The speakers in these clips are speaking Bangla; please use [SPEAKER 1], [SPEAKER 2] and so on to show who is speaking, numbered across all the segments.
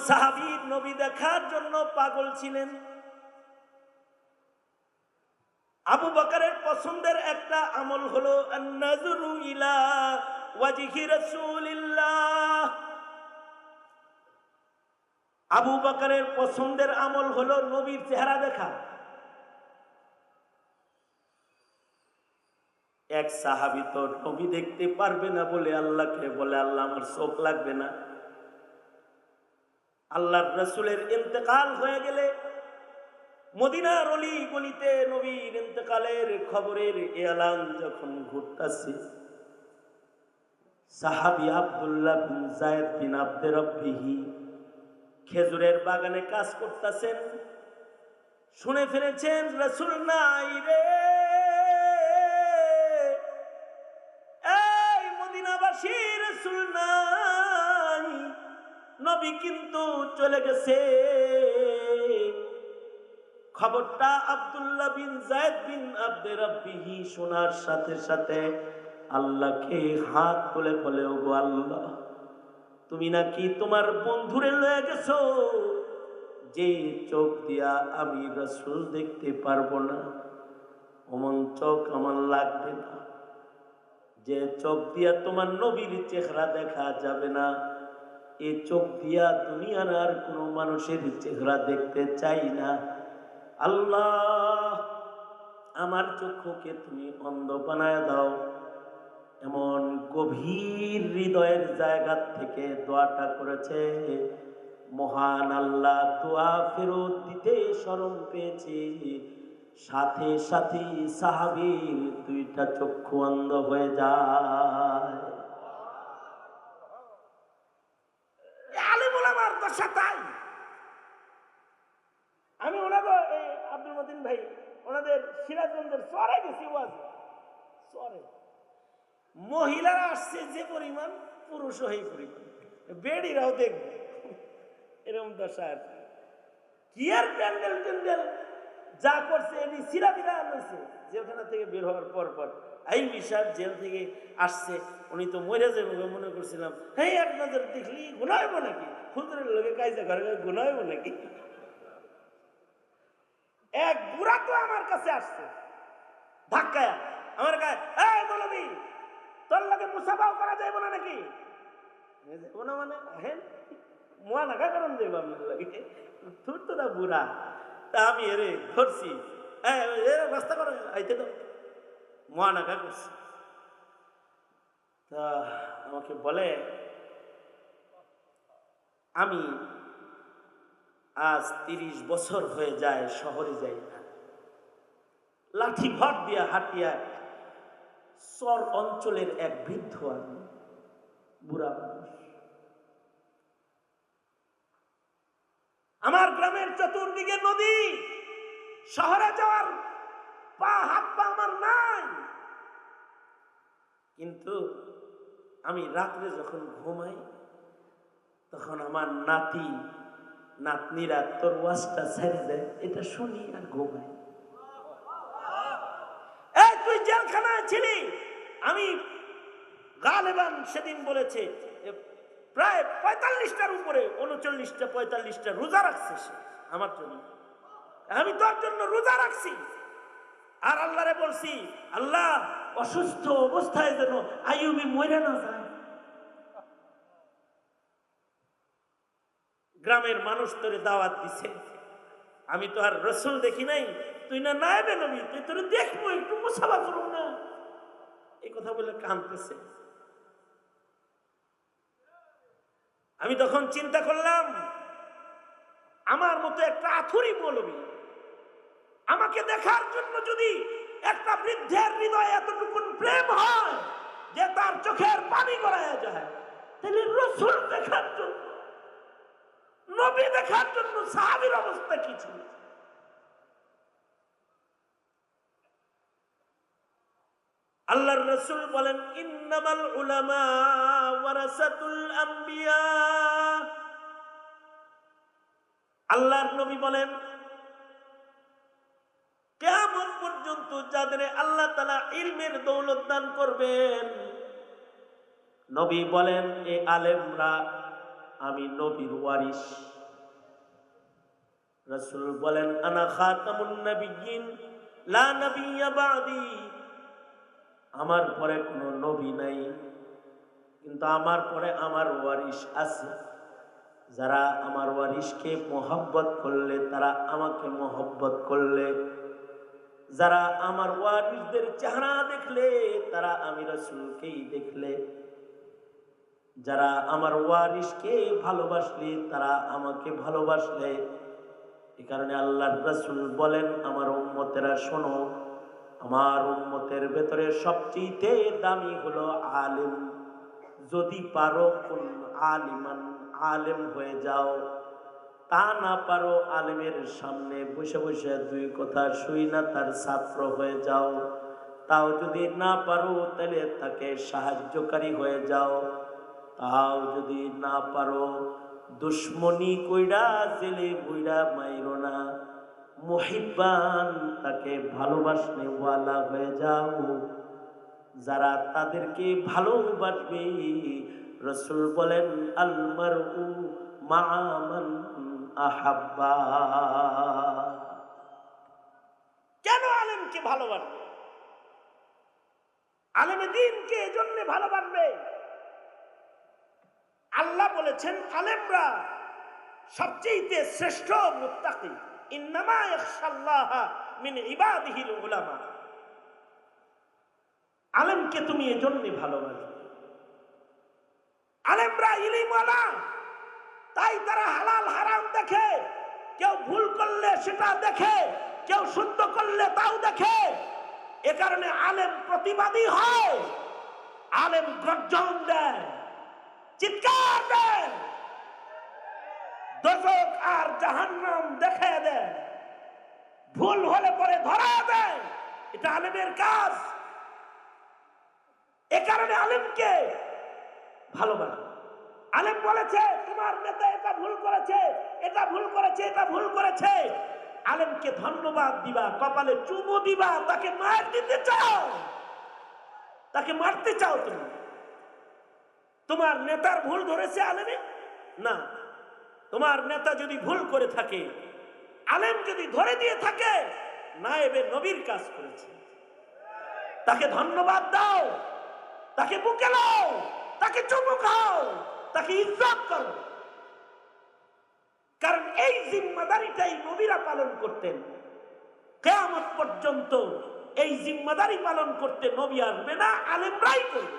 [SPEAKER 1] সাহাবী নবী দেখার জন্য পাগল ছিলেন। আবু বকরের পছন্দের একটা আমল হলো আন-নাযরু ইলা ওয়াজহি রাসূলিল্লাহ। আবু বকরের পছন্দের আমল হলো নবীর চেহারা দেখা। এক সাহাবী তো নবী দেখতে পারবে না বলে আল্লাহকে বলে, আল্লাহ আমার চোখ লাগবে না। আল্লাহর রাসূলের ইন্তেকাল হয়ে গেলে মদিনার অলি গলিতে নবীর ইন্তেকালের খবরের এলান যখন ঘটতাছে, সাহাবী আব্দুল্লাহ বিন যায়েদ বিন আব্দে রব্বিহি খেজুরের বাগানে কাজ করতেছেন। শুনে ফেলেছেন রাসূল নাই রে, এই মদিনাবাসী রাসূল নাই, নবী কিন্তু চলে গেছে। খবরটা আব্দুল্লাহ বিন যায়েদ বিন আব্দে রব্বিহি শোনার সাথে সাথে আল্লাহকে হাত তুলে বলে, ওগো আল্লাহ, তুমি নাকি তোমার বন্ধুরে লয়ে গেছো, যে চোখ দিয়া আমি রাসূল দেখতে পারবো না অমন চোখ আমার লাগবে না। যে চোখ দিয়া তোমার নবীর চেহারা দেখা যাবে না, এই চোখ দিয়া দুনিয়ার আর কোনো মানুষের চেহারা দেখতে চাই না। আল্লাহ, আমার চক্ষুকে তুমি অন্ধ বানায় দাও। এমন গভীর হৃদয়ের জায়গা থেকে দোয়াটা করেছে, মহান আল্লাহ দোয়া ফেরত দিতে শরম পেয়েছে। সাথে সাথে সাহাবীর দুইটা চক্ষু অন্ধ হয়ে যায়। আলেম ওলামার দশা তাই। আমি ওনাকে আব্দুল মতিন ভাই ওনাদের সিরাজগঞ্জের চরে গেছি, চরে মহিলারা আসছে যে পরিমাণ, পুরুষ এই পরিমাণ, বেড়িরাও দেখবে এরকম দশা। কি আর প্যান্ডেল ট্যান্ডেল যা করছে এটি সিরাবিরা আনছে জেলখানা থেকে বের হওয়ার পর পর। আইবি সাহেব জেল থেকে আসছে, উনি তো মরে যাবে মনে করছিলাম। হ্যাঁ, এক নজর দেখলি গুনাহ হইব নাকি? হুজুরের লোকে কাইজা ঘরে গুনাহ হইব নাকি? এক বুড়া তো আমার কাছে আসছে ধাক্কায়, আমার গায়ে, এই মৌলবী, তোর লাগে মুসাফাও করা যাইব না নাকি? না মানে হেন মোয়া নাকা কারণ দেব আপনার লাগে, তোর তো না বুড়া। তা আমি এরে ধরছি, রাস্তা করো আইতে তো মোয়া নাকা করছি। তা আমাকে বলে, আমি আজ 30 বছর হয়ে যায় শহরে যাই না, লাঠি ভর দিয়া হাঁটিয়া চর অঞ্চলের এক বৃদ্ধ, আমি বুড়া মানুষ। আমার গ্রামের চতুর্দিকে নদী, শহরে যাওয়ার হাত পা আমার নাই। কিন্তু আমি রাত্রে যখন ঘুমাই তখন আমার নাতি নাতনিরা তোর ওয়াজটা ছেড়ে দেয়, এটা শুনি আর ঘুমাই। এই তুই জেলখানায় ছিলি, আমি গালেবান সেদিন বলেছে প্রায় 45টার উপরে, 39টা 45টা রোজা রাখছে সে আমার জন্য, আমি তোর জন্য রোজা রাখছি। আর আল্লাহরে বলছি, আল্লাহ অসুস্থ অবস্থায় যেন আইয়ুবী মরে না যায়। গ্রামের মানুষ তোরে দাওয়াত দিছে, আমি তো আর রসুল দেখি নাই, তুই না নায়েবে নবী, তুই তোরে দেখবো, একটু মুসাফা করুন না, এই কথা বলে কাঁদতেছে। আমি তখন চিন্তা করলাম, আমার মতো একটা আথুরি মৌলবী, আমাকে দেখার জন্য যদি একটা বৃদ্ধের হৃদয়ে এতটুকু প্রেম হয় যে তার চোখের পানি গড়ায় যায়, তাহলে রসুল দেখার জন্য, নবী দেখার জন্য সাহাবীর অবস্থা কি ছিল? আল্লাহর রাসূল বলেন, ইন্নামাল উলামা ওয়ারাসাতুল আম্বিয়া। আল্লাহর নবী বলেন, কিয়ামত পর্যন্ত যাদের আল্লাহ তাআলা ইলমের দৌলত দান করবেন, নবী বলেন এই আলেমরা আমি নবীর ওয়ারিস। রাসূল বলেন আনা খাতামুন নবিয়্যিন লা নবিয়্যা বাদি, আমার পরে কোনো নবী নাই, কিন্তু আমার পরে আমার ওয়ারিস আছে। যারা আমার ওয়ারিসকে মহব্বত করলে তারা আমাকে মহব্বত করলে, যারা আমার ওয়ারিসদের চেহারা দেখলে তারা আমি রাসূলকেই দেখলে, যারা আমার ওয়ারিসকে ভালোবাসলে তারা আমাকে ভালোবাসলে। এই কারণে আল্লাহর রাসূল বলেন আমার উম্মতেরা শোনো, আমার উম্মতের ভেতরে সবচেয়ে দামি হলো আলেম। যদি পারো কোন আলিমান, আলেম হয়ে যাও। তা না পারো আলেমের সামনে বসে বসে দুই কথা শুই না তার ছাত্র হয়ে যাও। তাও যদি না পারো তাহলে তাকে সাহায্যকারী হয়ে যাও। তাও যদি না পারো দুশ্মনী কইরা জেলে বইরা মাইরো না, মুহিব্বান তাকে ভালোবাসনে ওয়ালা হয়ে যাও। যারা তাদেরকে ভালোবাসবে, রাসূল বলেন আল মারউ মা মান আহাব্বা। কেন আলেমকে ভালোবাসবে? আলেমে দ্বীনকে এজন্য ভালোবাসবে, আল্লাহ বলেছেন আলেমরা সবচেয়ে শ্রেষ্ঠ মুত্তাকি, ইন্নামা ইয়াখশাল্লাহা মিন ইবাদিহিল উলামা। আলেমকে তুমি এজন্য ভালোবাসবে। আলেমরা ইলমওয়ালা, তাই তারা হালাল হারাম দেখে, কেউ ভুল করলে সেটা দেখে, কেউ শুদ্ধ করলে তাও দেখে। এ কারণে আলেম প্রতিবাদী হয়, আলেম গর্জন দেয়, চিৎকার দেয়, দোজখ আর জাহান্নাম দেখে দেয়, ভুল হলে পরে ধরা দেয়। এটা আলেমের কাজ। এ কারণে আলেমকে ভালোবাসে। আলেম বলেছে তোমার নেতা এটা ভুল করেছে, এটা ভুল করেছে, এটা ভুল করেছে, আলেমকে ধন্যবাদ দিবা, কপালে চুমু দিবা। তাকে মার দিতে চাও, তাকে মারতে চাও তুমি? তোমার নেতার ভুল ধরেছে আলেমে? না, তোমার নেতা যদি ভুল করে থাকে, আলেম যদি ধরে দিয়ে থাকে, নায়েবে নবীর কাজ করেছে। তাকে ধন্যবাদ দাও, তাকে বুকে নাও, তাকে চুমু খাও, তাকে ইজ্জত করো। কারণ এই জিম্মাদারিটাই নবীরা পালন করতেন। কিয়ামত পর্যন্ত এই জিম্মাদারি পালন করতে নবী আসবে না, আলেমরাই করবে।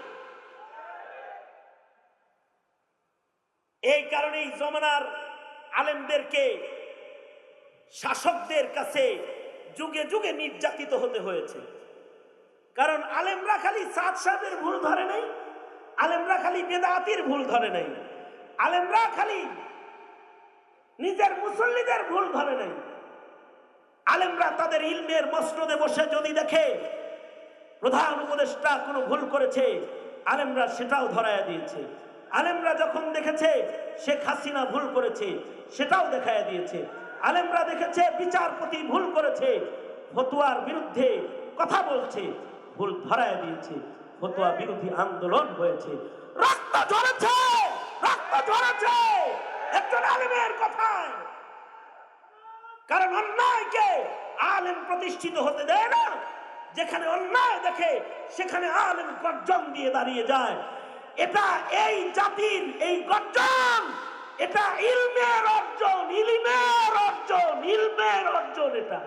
[SPEAKER 1] এই কারণেই জমানার আলেমদেরকে শাসকদের কাছে যুগে যুগে নির্যাতিত হতে হয়েছে। কারণ আলেমরা খালি সাদ সাহেবের ভুল ধরে নাই, আলেমরা খালি বেদাতির ভুল ধরে নাই, আলেমরা খালি নিজের মুসল্লিদের ভুল ধরে নাই। আলেমরা তাদের ইলমের মসনদে বসে যদি দেখে প্রধান উপদেষ্টা কোনো ভুল করেছে, আলেমরা সেটাও ধরায়া দিয়েছে। আলেমরা যখন দেখেছে শেখ হাসিনা ভুল করেছে, সেটাও দেখায়া দিয়েছে। আলেমরা দেখেছে বিচারপতি ভুল করেছে, ফতোয়ার বিরুদ্ধে কথা বলছে, ভুল ধরায়া দিয়েছে। ফতোয়া বিরোধী আন্দোলন হয়েছে, রক্ত ঝরেছে, রক্ত ঝরেছে একজন আলেমের কথায়। কারণ অন্যায়কে আলেম প্রতিষ্ঠিত হতে দেয় না। যেখানে অন্যায় দেখে সেখানে আলেম গর্জন দিয়ে দাঁড়িয়ে যায়। এটা এই জাতির এই গর্জন, এটা ইলমের অর্জন, ইলমের অর্জন, ইলমের অর্জন। এটা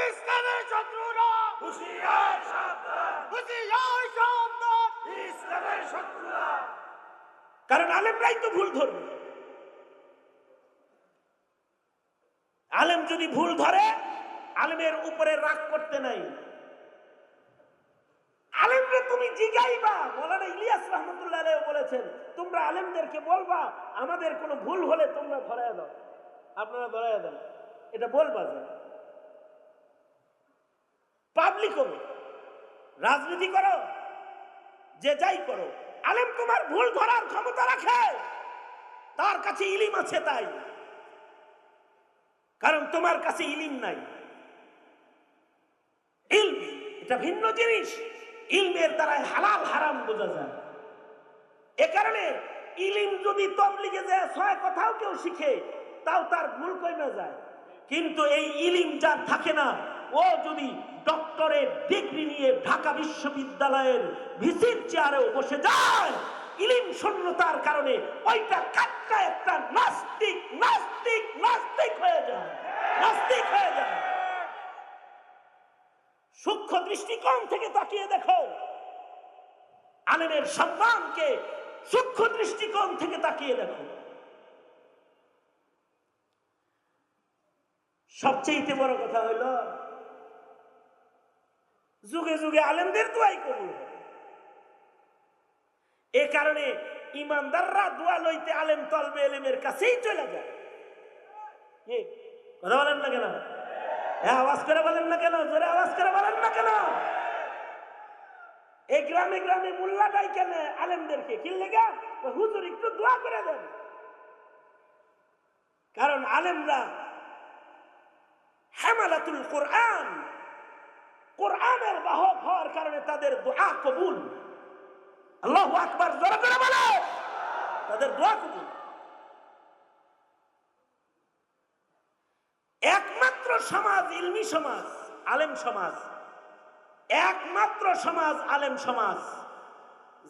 [SPEAKER 2] ইসলামের শত্রুরা হুঁশিয়ার সাবধান, হুঁশিয়ার সাবধান, ইসলামের শত্রুরা।
[SPEAKER 1] কারণ আলেমরাই তো ভুল ধরবে। আলেম যদি ভুল ধরে, আলেমের উপরে রাগ করতে নাই। আলেমরে তুমি জিগাইবা। মাওলানা ইলিয়াস রাহমাতুল্লাহ আলাইহি বলেছেন, তোমরা আলেমদেরকে বলবা আমাদের কোনো ভুল হলে তোমরা ধরায় দাও, আপনারা ধরায় দেন। এটা বলবা যে পাবলিক করো, রাজনীতি করো, যে যাই করো, আলেম তোমার ভুল ধরার ক্ষমতা রাখে, তার কাছে ইলিম আছে তাই। কারণ তোমার কাছে ইলিম নাই। ইলম এটা ভিন্ন জিনিস। ইলমের দ্বারাই হালাল হারাম বোঝা যায়। এ কারণে ইলম যদি তবলিগে যায় 6 কথাও কেউ শিখে, তাও তার ভুল কমে যায়। কিন্তু এই ইলম যার থাকে না, ও যদি ডক্টরেট ডিগ্রি নিয়ে ঢাকা বিশ্ববিদ্যালয়ের ভিসির চেয়ারেও বসে যায়, ইলম শূন্যতার কারণে ওইটা কাটটা একটা নাস্তিক নাস্তিক নাস্তিক হয়ে যায়, নাস্তিক হয়ে যায়। সূক্ষ্ম দৃষ্টিকোণ থেকে তাকিয়ে দেখো আলেমের সম্মানকে, সূক্ষ্ম দৃষ্টিকোণ থেকে তাকিয়ে দেখো। সবচেয়ে বড় কথা হইল যুগে যুগে আলেমদের দোয়াই কবুল হয়। এ কারণে ইমানদাররা দোয়া লইতে আলেম তলবে এলেমের কাছেই চলে যায়। কথা বলেন না কেন? আওয়াজ করে বলেন না কেন? জোরে আওয়াজ করে বলেন না কেন? এই গ্রামে গ্রামে মোল্লা ডাই কেন আলেমদেরকে? কি লেগা? হুজুর একটু দোয়া করে দেন। কারণ আলেমরা হামালাতুল কোরআন, কোরআনের বাহক হওয়ার কারণে তাদের দোয়া কবুল। আল্লাহু আকবার, জোরে করে বলো, তাদের দোয়া কবুল। একমাত্র সমাজ ইলমি সমাজ, আলেম সমাজ, একমাত্র সমাজ আলেম সমাজ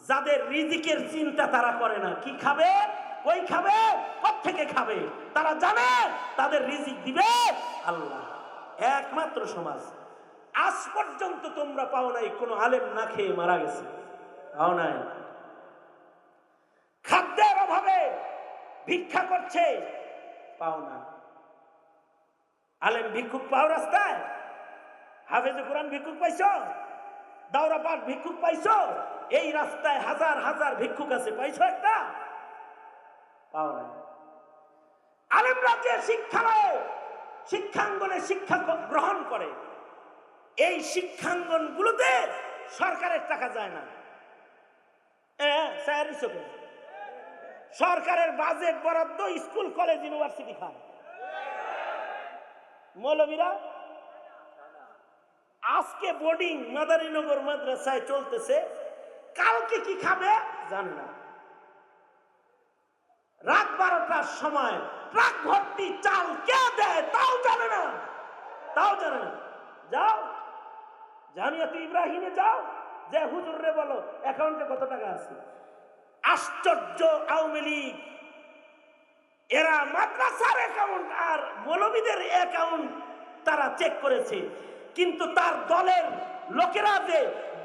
[SPEAKER 1] যাদের রিজিকের চিন্তা তারা করে না। কি খাবে, কই খাবে, কোত্থেকে খাবে, তারা জানে তাদের রিজিক দিবে আল্লাহ। একমাত্র সমাজ। আজ পর্যন্ত তোমরা পাও নাই কোন আলেম না খেয়ে মারা গেছে? পাও নাই। খাদ্যের অভাবে ভিক্ষা করছে? পাও না। আলেম ভিক্ষুক পাও রাস্তায়? হাফেজে কোরআন ভিক্ষুক পাইছো? দাওরা পাঠ ভিক্ষুক পাইছো? এই রাস্তায় হাজার হাজার ভিক্ষুক আছে, পাইছো একটা? পাও না। আলেমরা যে শিক্ষালয়ে শিক্ষাঙ্গনে শিক্ষা গ্রহণ করে, এই শিক্ষাঙ্গন গুলোতে সরকারের টাকা যায় না। সরকারের বাজেট বরাদ্দ স্কুল কলেজ ইউনিভার্সিটি খায়। মৌলবীরা আজকে বোর্ডিং মাদারীনগর মাদ্রাসায় চলতেছে, কালকে কি খাবে জানে না। রাত 12টার সময় ট্রাক ভর্তি চাল কে দেয় তাও জানে না, তাও জানে না। যাও জামিয়াত ইব্রাহিমে যাও, যে হুজুররে বলো অ্যাকাউন্টে কত টাকা আছে। আশ্চর্য, আওয়ামী লীগ এরা মাদ্রাসার অ্যাকাউন্ট আর মৌলবীদের অ্যাকাউন্ট তারা চেক করেছে, কিন্তু তার দলের লোকেরা যে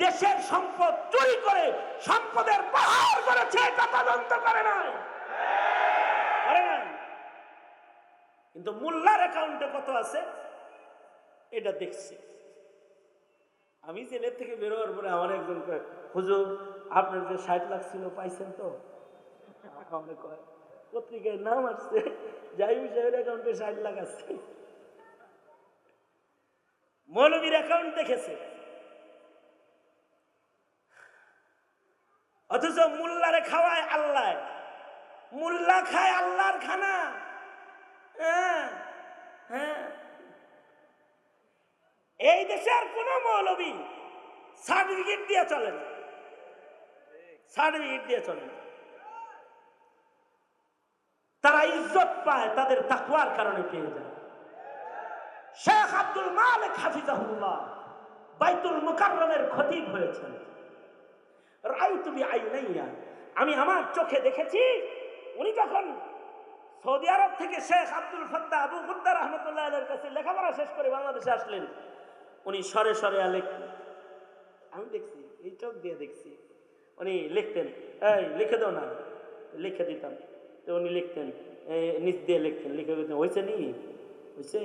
[SPEAKER 1] দেশের সম্পদ চুরি করে সম্পদের পাহাড় করেছে এটা তদন্ত করে নাই। কিন্তু মোল্লার অ্যাকাউন্টে কত আছে এটা দেখছে। আমি জেলের থেকে বেরোবার পরে আমার একজন কয়, হুজুর আপনার যে 60 লাখ ছিল পাইছেন তো? পত্রিকায় নাম আসছে, জাহিদ সাহেবের অ্যাকাউন্টে 60 লাখ আছে। মৌলবীর অ্যাকাউন্ট দেখেছে, অথচ মোল্লারে খাওয়ায় আল্লাহ। মোল্লা খায় আল্লাহর খানা। এই দেশে আর কোন মৌলবী সার্টিফিকেট দিয়ে চলে না, সার্টিফিকেট দিয়ে চলে না। তারা ইজ্জত পায় তাদের তাকওয়ার কারণে পেয়ে যায়। শেখ আব্দুল মালিক হাফিজাহুল্লাহ বাইতুল মুকাররমের খতিব হয়েছেন। রাআইতু বিআইনাইয়া, আমি আমার চোখে দেখেছি। উনি যখন সৌদি আরব থেকে শেখ আব্দুল ফাত্তাহ আবু গুদ্দা রাহমাতুল্লাহ আলাইহির কাছে লেখাপড়া শেষ করে বাংলাদেশে আসলেন, উনি সরে সরে আমি দেখছি, এই চোখ দিয়ে দেখছি, উনি লিখতেন, এই লিখে দাও না, লিখে দিতাম। তো উনি লিখতেন, নিচ দিয়ে লিখতেন, লিখে দিতেন, হয়েছে নি হয়েছে।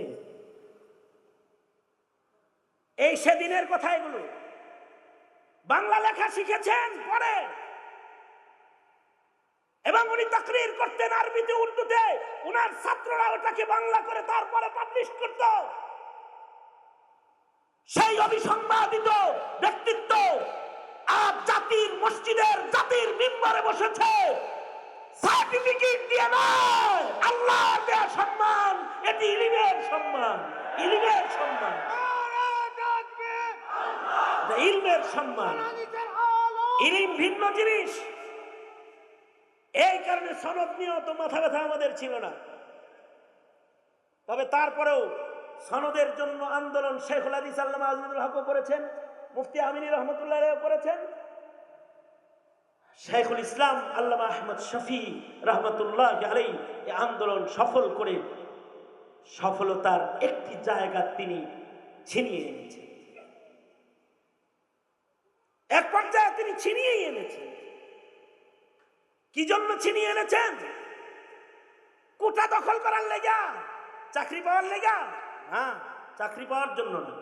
[SPEAKER 1] এই সেদিনের কথা এগুলো। বাংলা লেখা শিখেছেন পরে, এবং উনি তাকরীর করতেন আরবিতে উর্দুতে। উনার ছাত্ররা ওটাকে বাংলা করে তারপরে পাবলিশ করত। সেই অবিসংবাদিত ব্যক্তিত্ব আজ জাতির মসজিদের জাতির মিম্বরে বসেছে। সার্টিফিকেট দিয়ে নয়, আল্লাহর দেয়া সম্মান। এটি ইলমের সম্মান, ইলমের সম্মান। ইলমের সম্মান, ইলম ভিন্ন জিনিস। এই কারণে সনদ নিয়েও তো মাথা ব্যথা আমাদের ছিল না। তবে তারপরেও সনদের জন্য আন্দোলন শেখুল হাদিস আল্লামা আজিজুল হক করেছেন, মুফতি আমিনী রহমতুল্লাহ করেছেন, শেখুল ইসলাম আল্লামা আহমদ শফি রহমতুল্লাহ আলাইহি এই আন্দোলন সফল করে সফলতার একটি জায়গা তিনি ছিনিয়ে এনেছেন। এক পর্যায়ে তিনি ছিনিয়েই এনেছেন। কি জন্য ছিনিয়ে এনেছেন? কোটা দখল করার লেগা, চাকরি পাওয়ার লেগা না, চাকরি পাওয়ার জন্য না।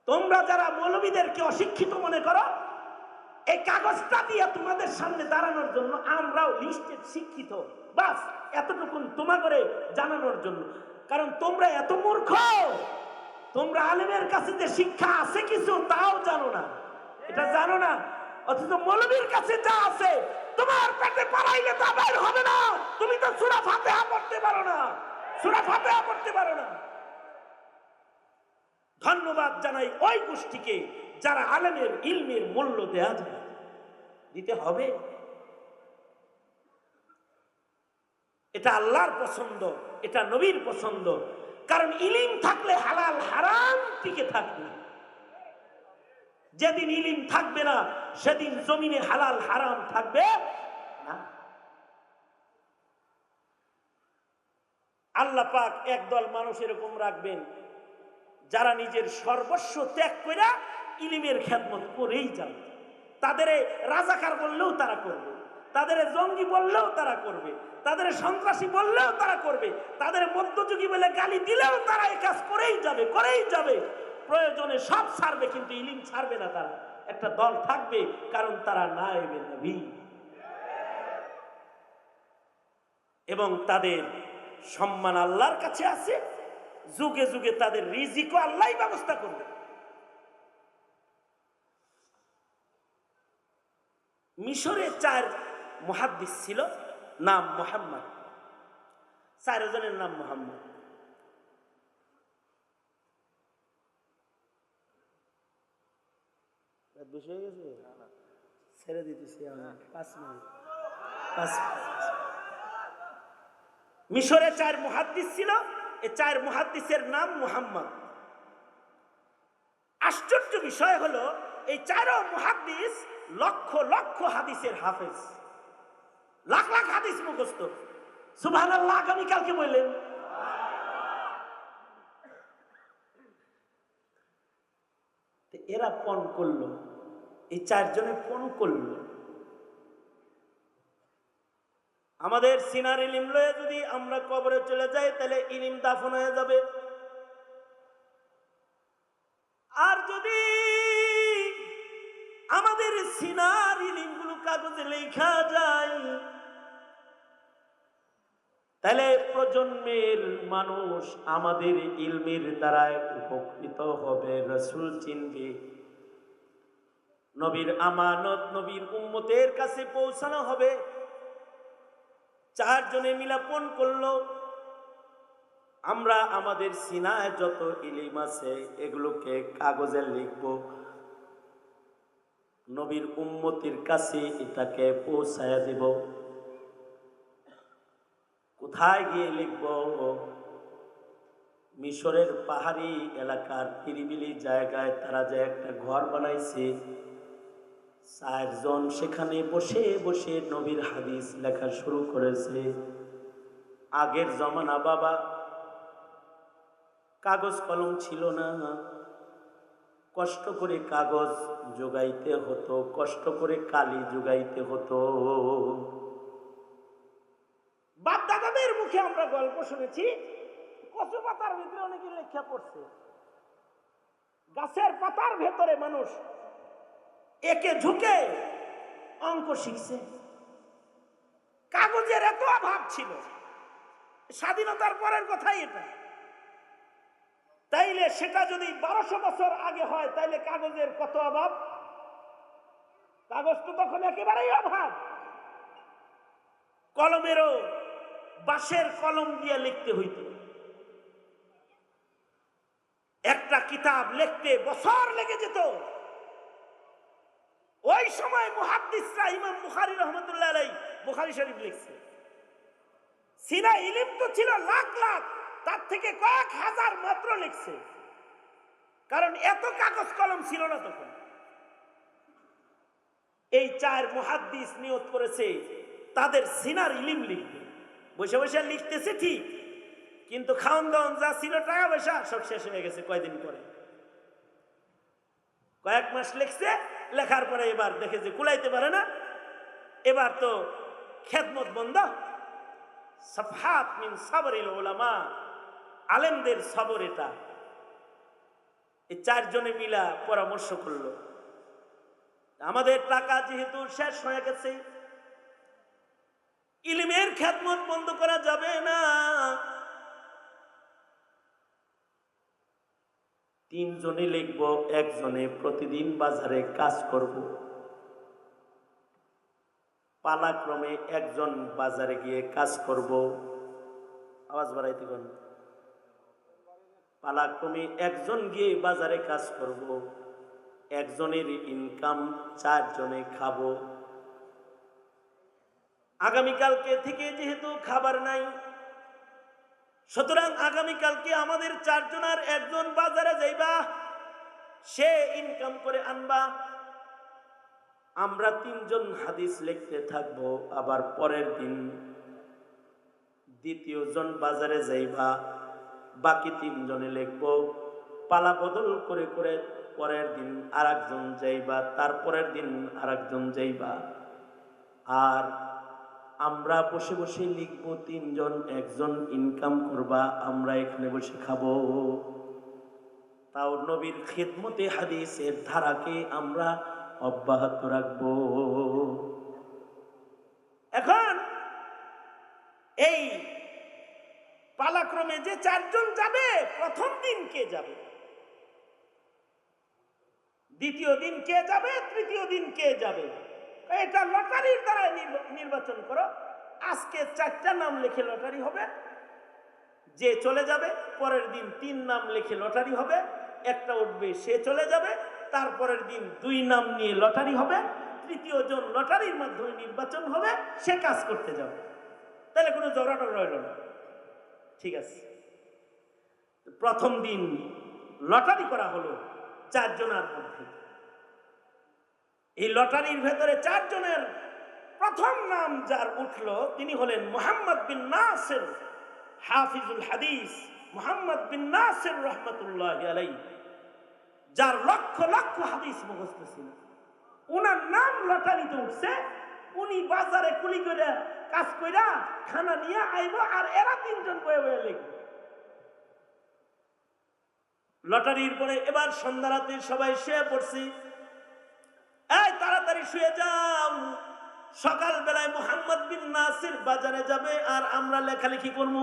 [SPEAKER 1] তোমরা যারা মৌলবীদেরকে অশিক্ষিত মনে করো, এই কাগজটা দিয়ে তোমাদের সামনে দাঁড়ানোর জন্য আমরাও লিস্টেড শিক্ষিত, বাস এতটুকুন তোমাদের জানানোর জন্য। কারণ তোমরা এত মূর্খ, তোমরা আলেমের কাছে যে শিক্ষা আছে কিছু তাও জানো না, এটা জানো না। অথচ মৌলবীর কাছে যা আছে তোমার পেটে পালাইলে তা বের হবে না। তুমি তো সূরা ফাতিহা পড়তে পারো না, সূরা ফাতিহা পড়তে পারো না। ধন্যবাদ জানাই ওই গোষ্ঠীকে যারা আলেমের ইলমের মূল্য দেয়া যায়, দিতে হবে। এটা আল্লাহর পছন্দ, এটা নবীর পছন্দ। কারণ ইলিম থাকলে হালাল হারাম টিকে থাকবে। যেদিন ইলিম থাকবে না সেদিন জমিনে হালাল হারাম থাকবে না। আল্লাহ পাক একদল মানুষ এরকম রাখবেন যারা নিজের সর্বস্ব ত্যাগ করে ইলিমের খেদমত করেই যাবে। তাদের রাজাকার বললেও তারা করবে, তাদের জঙ্গি বললেও তারা করবে, তাদের সন্ত্রাসী বললেও তারা করবে, তাদের মধ্যযুগী বলে গালি দিলেও তারা এই কাজ করেই যাবে, করেই যাবে। প্রয়োজনে সব ছাড়বে, কিন্তু ইলিম ছাড়বে না। তারা একটা দল থাকবে, কারণ তারা নায়েবে নবী, এবং তাদের সম্মান আল্লাহর কাছে আছে। যুগে যুগে তাদের রিজিকও আল্লাহই ব্যবস্থা করবে। মিশরে 4 মুহাদ্দিস ছিল, নাম মুহাম্মদ। 4 জনের নাম মুহাম্মদ। ছেড়ে দিতেছি আমি 5 মিনিট। মিশরে 4 মুহাদ্দিস ছিল, এই 4 মুহাদ্দিসের নাম মুহাম্মদ। আশ্চর্য বিষয় হলো এই 4 মুহাদ্দিস লক্ষ লক্ষ হাদিসের হাফেজ, লাখ লাখ হাদিস মুখস্থ। সুবহানাল্লাহ আগামীকালকে বললেন। এরা পণ করলো, এই 4 জনে পণ করলো। আমাদের সিনার ইলিম লয়ে যদি আমরা কবরে চলে যাই তাহলে ইলিম দাফন হয়ে যাবে। আর যদি আমাদের সিনার ইলিমগুলো কাগজে লেখা যায় তাহলে প্রজন্মের মানুষ আমাদের ইলমের দ্বারায় উপকৃত হবে, রাসূল চিনবে, নবীর আমানত নবীর উম্মতের কাছে পৌঁছানো হবে। 4 জনে মিলাপন করলো, আমরা আমাদের সিনায় যত ইলিম আছে এগুলোকে কাগজে লিখব, নবীর উম্মতের কাছে এটাকে পৌঁছায় দেব। কোথায় গিয়ে লিখব? মিশরের পাহাড়ি এলাকার নিরিবিলি জায়গায় তারা যে একটা ঘর বানাইছে, 4 জন সেখানে বসে বসে নবীর হাদিস লেখা শুরু করেছে। আগের জমানা বাবা, কাগজ কলম ছিল না, কষ্ট করে কাগজ জোগাইতে হতো, কষ্ট করে কালি জোগাইতে হতো। বাপ দাদাদের মুখে আমরা গল্প শুনেছি, কচু পাতার ভিতরে অনেকে লেখা পড়ছে, গাছের পাতার ভেতরে মানুষ একে ঝুঁকে অঙ্ক শিখছে। কাগজের এত অভাব ছিল, স্বাধীনতার পরের কথাই এটা। তাইলে সেটা যদি 1200 বছর আগে হয় তাইলে কাগজের কত অভাব? কাগজ তো তখন একেবারেই অভাব। কলমেরও বাঁশের কলম দিয়ে লিখতে হইত। একটা কিতাব লিখতে বছর লেগে যেত। ওই সময় মুহাদ্দিসরা ইমাম বুখারী রহমাতুল্লাহ আলাইহি বুখারী শরীফ লিখছে। সিনা ইলম তো ছিল লাখ লাখ, তার থেকে কয়েক হাজার মাত্র লিখছে, কারণ এত কাগজ কলম ছিল না তখন। এই 4 মুহাদ্দিস নিয়ত করেছে তাদের সিনার ইলম লিখবে। বসে বসে লিখতেছে ঠিক, কিন্তু খাওন দাওন যা ছিল টাকা পয়সা সব শেষ হয়ে গেছে কয়দিন পরে। কয়েক মাস লিখছে, লেখার পরে এবার দেখে যে কুলাইতে পারে না, এবার তো খেদমত বন্ধ। সাফহাত মিন সাবরিল উলামা, আলেমদের সবর এটা। এই 4 জনে মিলা পরামর্শ করলো, আমাদের টাকা যেহেতু শেষ হয়ে গেছে, ইলমের খেদমত বন্ধ করা যাবে না। 3 জনে লিখব, 1 জনে প্রতিদিন বাজারে কাজ করব। পালাক্রমে 1 জন বাজারে গিয়ে কাজ করব। আওয়াজ বাড়াইতে কোন? পালাক্রমে 1 জন গিয়ে বাজারে কাজ করব। 1 জনের ইনকাম 4 জনে খাবো। আগামীকালকে থেকে যেহেতু খাবার নাই, সুতরাং আগামীকালকে আমাদের 4 জনের 1 জন বাজারে যাইবা, সে ইনকাম করে আনবা। আমরা 3 জন হাদিস লিখতে থাকবো। আবার পরের দিন 2য় জন বাজারে যাইবা, বাকি 3 জনে লিখবো। পালা বদল করে করে পরের দিন আরেকজন যাইবা, তারপরের দিন আরেকজন যাইবা। আর আমরা বসে বসে লিখবো। 3 জন 1 জন ইনকাম করবা, আমরা এখানে বসে খাবো। তাও নবীর খিদমতে হাদিসের ধারাকে আমরা অব্যাহত রাখবো। এখন এই পালাক্রমে যে 4 জন যাবে, প্রথম দিন কে যাবে, 2য় দিন কে যাবে, 3য় দিন কে যাবে, এটা লটারির দ্বারা নির্বাচন করো। আজকে 4টা নাম লিখে লটারি হবে, যে চলে যাবে। পরের দিন 3 নাম লিখে লটারি হবে, একটা উঠবে, সে চলে যাবে। তারপরের দিন 2 নাম নিয়ে লটারি হবে, 3য় জন লটারির মাধ্যমে নির্বাচন হবে, সে কাজ করতে যাবে। তাহলে কোনো ঝগড়াটা রইল না, ঠিক আছে। প্রথম দিন লটারি করা হলো 4 জনের মধ্যে। এই লটারির ভেতরে 4 জনের প্রথম নাম যার উঠলো, তিনি হলেন মুহাম্মদ বিন নাসির, হাফিজুল হাদিস মুহাম্মদ বিন নাসির রহমাতুল্লাহি আলাইহি, যার লক্ষ লক্ষ হাদিস মুখস্থ ছিল। উনার নাম লটারিতে উঠছে। উনি বাজারে কুলি করে কাজ কইরা খানা নিয়ে আইব, আর এরা 3 জন বয়ে বয়ে লিখবে। লটারির পরে এবার সন্ধ্যা রাতে সবাই শুয়ে পড়ছি। এই তাড়াতাড়ি শুয়ে যাও, সকাল বেলায় মুহাম্মদ বিন নাসির বাজারে যাবে, আর আমরা লেখালেখি করব।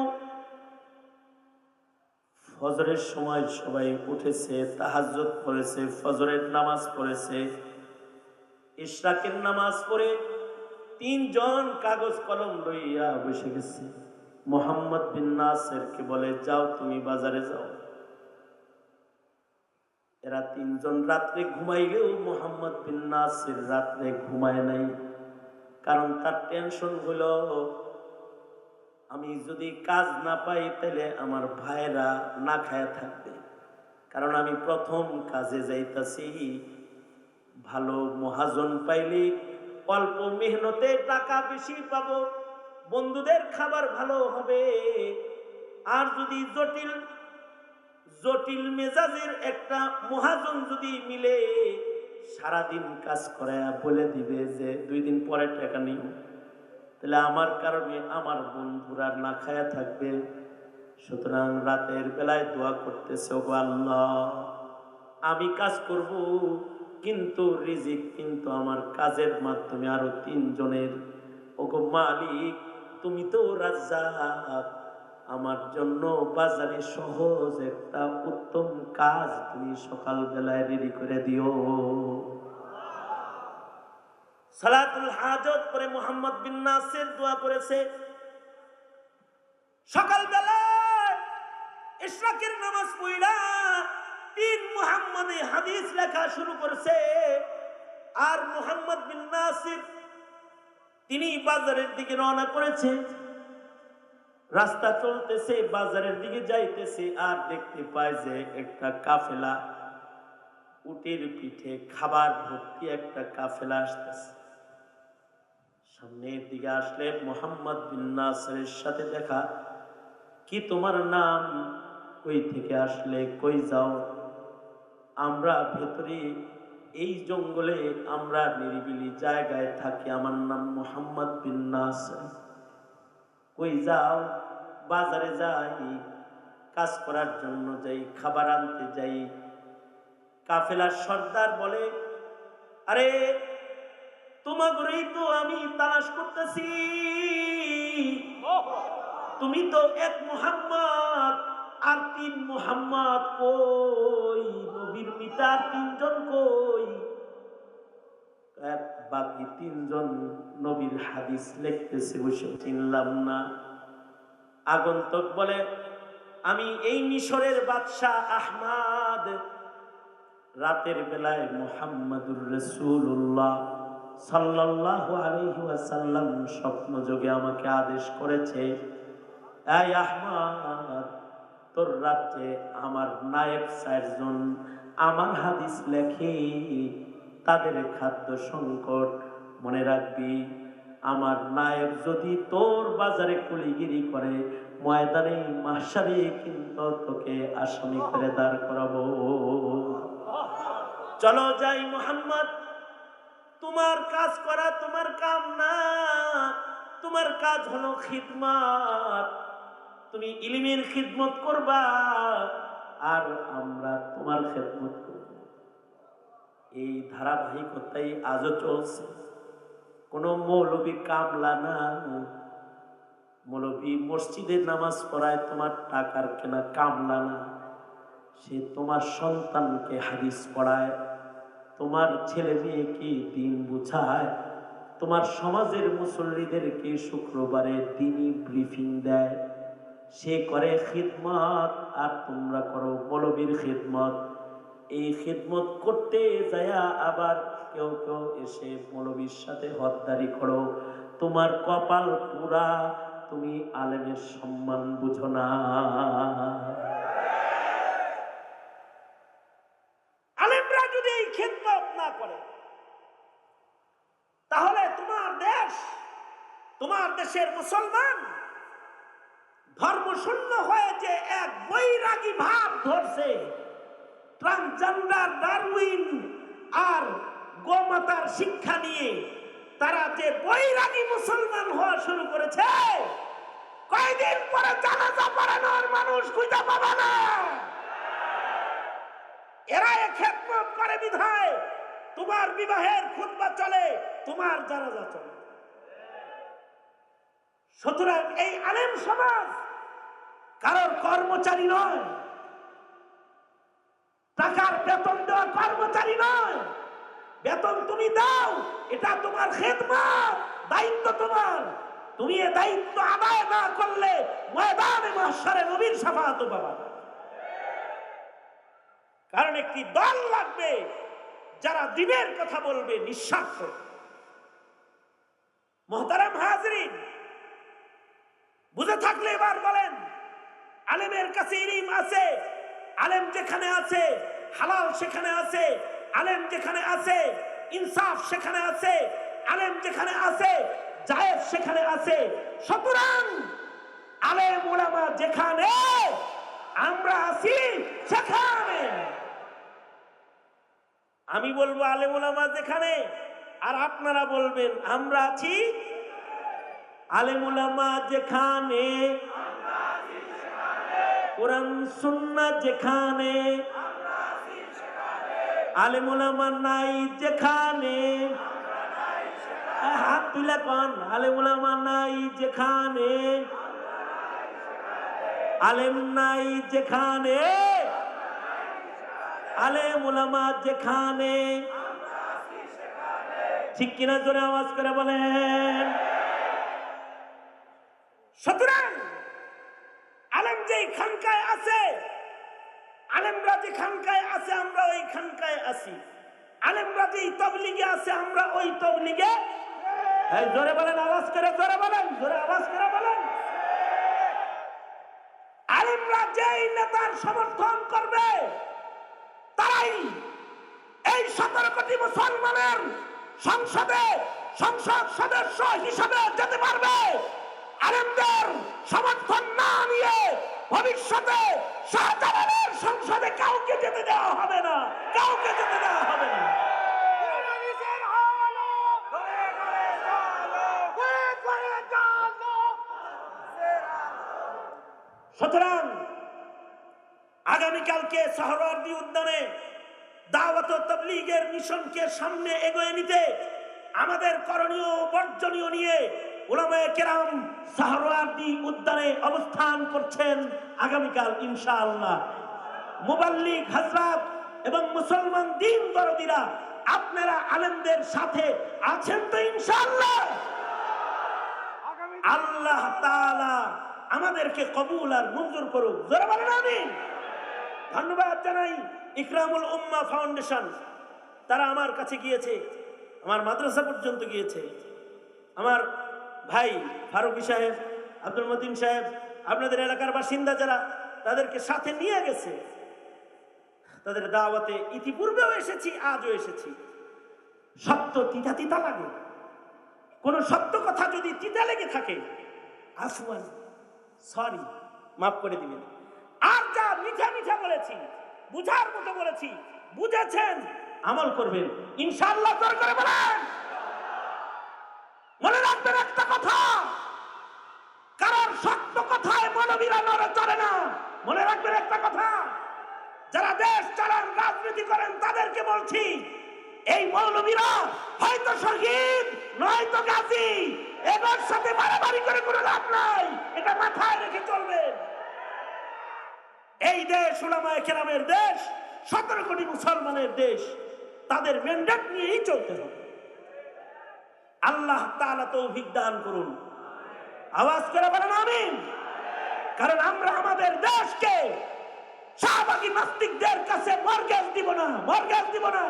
[SPEAKER 1] ফজরের সময় সবাই উঠেছে, তাহাজ্জুদ পড়েছে, ফজরের নামাজ পড়েছে, ইশরাকের নামাজ পড়ে 3 জন কাগজ কলম লইয়া বসে গেছে। মুহাম্মদ বিন নাসিরকে বলে, যাও তুমি বাজারে যাও। এরা 3 জন রাত্রে ঘুমাইলেও মুহাম্মদ বিন নাসির রাত্রে ঘুমায় নাই। কারণ তার টেনশন হলো, আমি যদি কাজ না পাই তাহলে আমার ভাইরা না খায়া থাকবে। কারণ আমি প্রথম কাজে যাইতাছি, ভালো মহাজন পাইলে অল্প মেহনতে টাকা বেশি পাবো, বন্ধুদের খাবার ভালো হবে। আর যদি জটিল মেজাজের একটা মহাজন যদি মিলে সারাদিন কাজ করে বলে দিবে যে 2 দিন পরে টাকা নিও, তাহলে আমার কারণে আমার বন্ধুরা না খায়া থাকবে। সুতরাং রাতের বেলায় দোয়া করতেছে, ওগো আল্লাহ, আমি কাজ করব, কিন্তু রিজিক কিন্তু আমার কাজের মাধ্যমে আরো 3 জনের। ওগো মালিক, তুমি তো রাজ্জাক, আমার জন্য বাজারে সহজ একটা উত্তম কাজ তুমি সকাল বেলায় রেডি করে দিও। সালাতুল হাজত পরে মুহাম্মদ বিন নাসির দোয়া করেছে। সকাল বেলায় ইশরাকের নামাজ পড়া তিন মুহাম্মাদে হাদিস লেখা শুরু করেছে। আর মুহাম্মদ বিন নাসির তিনি বাজারের দিকে রওনা করেছে। রাস্তা চলতেছে, বাজারের দিকে যাইতেছে, আর দেখতে পায় যে একটা কাফেলা, উটের পিঠে খাবার ভর্তি একটা কাফেলা আসতেছে। সামনের দিকে আসলে মুহাম্মদ বিন নাসিরের সাথে দেখা। কি তোমার নাম? কই থেকে আসলে? কই যাও? আমরা ভেতরে এই জঙ্গলে আমরা নিরিবিলি জায়গায় থাকি, আমার নাম মুহাম্মদ বিন নাসির। কই যাও? বাজারে যাই, কাজ করার জন্য যাই, খাবার আনতে যাই। কাফেলার সর্দার বলে, আরে তোমাগরেই তো আমি তালাশ করতেছি, তুমি তো এক মুহাম্মদ, আর তিন মুহাম্মদ কই? নবীর পিতা তিনজন কই? বাকি তিনজন নবীর হাদিস লিখতেছে, বসে চিনলাম না। আগন্তুক বলে, আমি এই মিশরের বাদশাহ আহমদ। রাতের বেলায় মুহাম্মাদুর রাসূলুল্লাহ সাল্লাল্লাহু আলাইহি ওয়াসাল্লাম স্বপ্নযোগে আমাকে আদেশ করেছে, এই আহমদ, তোর রাজ্যে আমার নায়েব চারজন আমার হাদিস লেখে, তাদের খাদ্য সংকট। মনে রাখবি, আমার নায়েব যদি তোর বাজারে কুলিগিরি করে, ময়দানে মাহশারে কিন্তু তোকে আসামি করে দাঁড় করাবো। চলো যাই মুহাম্মদ, তোমার কাজ করা তোমার কাম না, তোমার কাজ হলো খিদমত। তুমি ইলমের খিদমত করবা, আর আমরা তোমার খিদমত করব। এই ধারাবাহিকতাই আজও চলছে। কোন মৌলবী কামলা না, মৌলবী মসজিদে নামাজ পড়ায়, তোমার টাকার কেনা কামলা না। সে তোমার সন্তানকে হাদিস পড়ায়, তোমার ছেলে মেয়েকে দিন বুঝায়, তোমার সমাজের মুসল্লিদেরকে শুক্রবারে দিনই ব্রিফিং দেয়। সে করে খিদমত, আর তোমরা করো মৌলবীর খিদমত। এই খিদমত করতে যায়া আবার কেউ কেউ এসে মৌলবীর সাথে হদ্দারি করো। তোমার কপাল পুরা, তুমি আলেমের সম্মান বুঝো না। আলেমরা যদি এই খিদমত না করে, তাহলে তোমার দেশ, তোমার দেশের মুসলমান ধর্মশূন্য হয়ে যে এক বৈরাগী ভাব ধরছে, ট্রান্সজেন্ডার, ডারউইন আর গোমাতার শিক্ষা নিয়ে তারা যে বৈরাগী মুসলমান হওয়া শুরু করেছে, কয়দিন পরে জানাজা পড়ানোর মানুষ খুঁজে পাবে না। এরা খেদমত করে বিধায় তোমার বিবাহের খুতবা চলে, তোমার জানাজা চলে। সুতরাং এই আলেম সমাজ কারোর কর্মচারী নয়, টাকার বেতন দেওয়া কর্মচারী নয়। বেতন তুমি দাও, এটা তোমার খেদমত, দায়িত্ব তোমার। তুমি এ দায়িত্ব আদায় না করলে ময়দানে মাহশারে নবীর শাফাআত পাবা না। কারণ একটি দল লাগবে যারা দ্বীনের কথা বলবে নিঃস্বার্থ। মুহতারাম হাজরিন, বুঝে থাকলে এবার বলেন, আলেমের কাছে ইলম আছে, আলেম যেখানে আছে হালাল সেখানে আছে, আলেম যেখানে আছে ইনসাফ সেখানে আছে, আলেম যেখানে আছে জায়েজ সেখানে আছে। সুতরাং আলেম উলামা যেখানে, আমরা আছি সেখানে। আমি বলবো আলেম উলামা যেখানে, আর আপনারা বলবেন আমরা আছি। আলেম উলামা যেখানে, কোরআন সুন্নাহ যেখানে, আলেম উলামা নাই যেখানে, হাত তুলে কোন আলেম উলামা নাই যেখানে, আলেম নাই যেখানে, আলেম উলামা যেখানে। ঠিক কিনা জোরে আওয়াজ করে বলেন। সুতরাং আলেম যেই খানকায় আছে, আলেমরা যে খানকায় ওইখানকায় আছি, আলেমরা যেই তবলিগে আছে আমরা ওই তবলিগে। এই জোরে বলেন, আওয়াজ করে জোরে বলেন, জোরে আওয়াজ করে বলেন। আলেমরা যেই নেতার সমর্থন করবে তারাই এই 17 কোটি মুসলমানের সংসদে সংসদ সদস্য হিসাবে যেতে পারবে। আলেমদের সমর্থন না নিয়ে ভবিষ্যতে শাহজালালের সংসদে কাউকে যেতে দেওয়া হবে না, কাউকে যেতে দেওয়া হবে না। সুতরাং আগামীকালকে সোহরাওয়ার্দী উদ্যানে দাওয়াত ও তাবলীগের মিশনকে সামনে এগিয়ে নিতে আমাদের করণীয় ও বর্জনীয় নিয়ে উলামায়ে কেরাম সোহরাওয়ার্দী উদ্যানে অবস্থান করছেন আগামীকাল ইনশাআল্লাহ। মুবাল্লিগ হযরত এবং মুসলমান দ্বীন দরদিরা আপনারা আলেমদের সাথে আছেন তো ইনশাআল্লাহ? আল্লাহ তাআলা আমাদেরকে কবুল আর মঞ্জুর করুক, জোরে বলেন আমিন। ধন্যবাদ জানাই ইকরামুল উম্মাহ ফাউন্ডেশন, তারা আমার কাছে গিয়েছে, আমার মাদ্রাসা পর্যন্ত গিয়েছে। আমার ভাই ফারুকী সাহেব, আব্দুল মতিন সাহেব, আপনাদের এলাকার বাসিন্দা যারা, তাদেরকে সাথে নিয়ে গেছে। তাদের দাওয়াতে ইতিপূর্বেও এসেছি, আজও এসেছি। সত্য তিতা তিতা লাগে, কোন সত্য কথা যদি তিতা লেগে থাকে আফওয়ান, সরি, মাফ করে দিবেন। আর যা মিঠা মিঠা বলেছি, বুঝার মতো বলেছি, বুঝেছেন, আমল করবেন ইনশাআল্লাহ। জোর করে বলেন। মনে রাখবেন একটা কথা, কারণ সত্য কথায় মৌলবীরা নড়ে চড়ে না। মনে রাখবেন একটা কথা, যারা দেশ চালান, রাজনীতি করেন, তাদেরকে বলছি, এই মৌলবীরা হয়তো শহীদ নয়তো গাজী, এদের সাথে মারামারি করে কোনো লাভ নাই, এটা মাথায় রেখে চলবেন। এই দেশ উলামায়ে কেরামের দেশ, 17 কোটি মুসলমানের দেশ, তাদের ম্যান্ডেট নিয়েই চলতে হবে। আল্লাহ তাআলা তৌফিক দান করুন, আওয়াজ করে বলেন আমিন। কারণ আমরা আমাদের দেশকে শাহবাগী নাস্তিকদের কাছে মর্গেজ দিব না, মর্গেজ দিব না,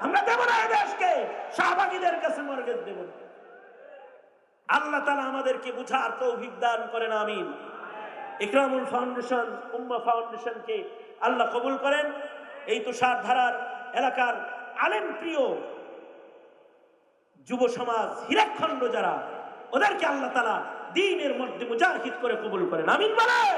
[SPEAKER 1] আমরা দেব না। এই দেশকে শাহবাগীদের কাছে মর্গেজ দেব না। আল্লাহ তাআলা আমাদেরকে বুঝার তৌফিক দান করেন, আমিন। ইকরামুল ফাউন্ডেশন, উম্মাহ ফাউন্ডেশনকে আল্লাহ কবুল করেন। এই তুষারধারার এলাকার আলেম প্রিয় যুব সমাজ, হীরাখণ্ড যারা, ওদেরকে আল্লাহ তাআলা দ্বীনের মধ্যে মুজাহিদ করে কবুল করেন, আমিন বলেন।